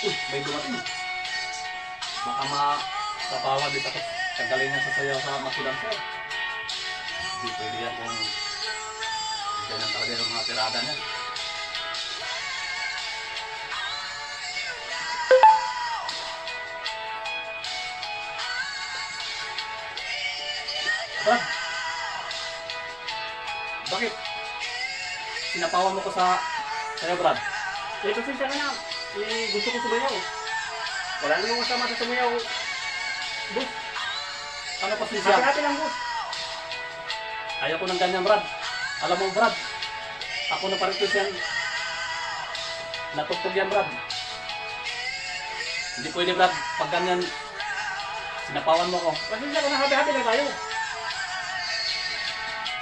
Uy, may dumating. Baka makapawa din ako. Kagalingan sa sayaw sa masulang sir. Hindi pwede yan kung ganyan talaga yung mga tirada niya. Brad, bakit? Sinapawan mo ko sa sayaw, Brad? Eh, pasensya ka na. Eh, gusto ko sumayaw. Wala namang masama sa sumayaw. Boss, Ano pa siya? hati-hati lang, boss. Ayaw ko ng ganyan, Brad. Alam mo, Brad, ako na paritos yan. Natugtog yan, Brad. Hindi pwede, Brad. Pag ganyan, sinapawan mo ko. Pasensya ka na, hati-hati lang tayo.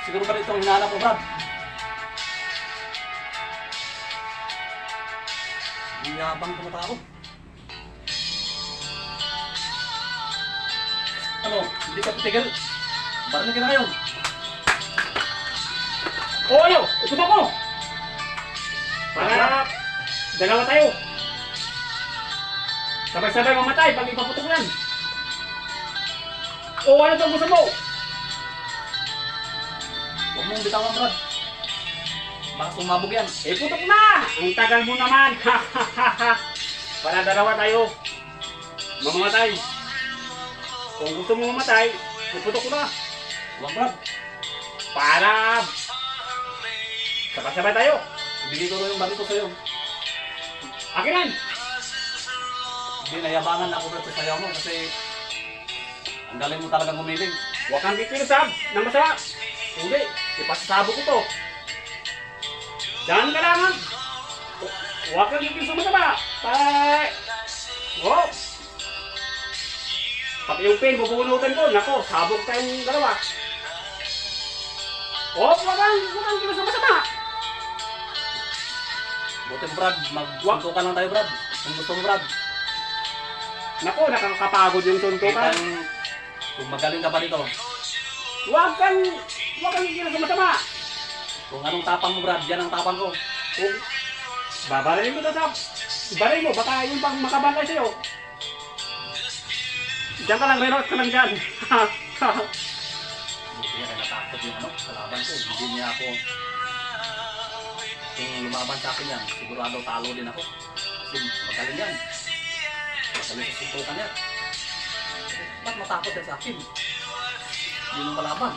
Siguro ba itong hinahanap mo, Brad? Ang yabang ko na tao. Ano? Hindi ka titigil? Barinig ka na ngayon. O ano? Ikutok mo! Para dalawa tayo. Sabay-sabay mamatay pag ipaputok yan. O ano itong gusto mo? Huwag mong bitawan, Brad. Baka sumabog yan. Eh, putok na! Ang tagal mo naman! Para dalawa tayo. Mamamatay. Kung gusto mo mamatay, iputok ko na. Huwag, Brad. Para sabay-sabay tayo. Ibigay ko na yung baril ko sa'yo. Akin yan! Hindi, nayabangan ako, Brad, sa sayaw mo kasi ang galing mo talagang gumiling. Huwag kang kikilusab ng masama. Hindi, ipasasabog ko to. Diyan ka lang. Huwag kang kikilusab ng masama. Oh! Pati yung pin, bubunutan ko. Nako, sabog tayong dalawa. Oh, huwag kang kikilusab ng masama. Buti mo, Brad. Magsuntukan lang tayo, Brad. Kung gusto mo, Brad. Nako, nakakapagod yung suntukan. Kung magaling ka pa dito. Huwag kang kikilusab ng masama. Kung anong tapang mo, Brad, yan ang tapang ko. Kung babarilin ko to sa baril mo, baka yung pang makabangkay sa'yo. Diyan ka lang, rerote ka lang dyan. Buti yan, natakot yung kalaban ko. Hindi niya ako. Kung lumaban sa akin yan, sigurado talo din ako. Kasi magaling yan. Magaling sa suntukan yan. Ba't matakot yan sa akin? Hindi mo kalaban.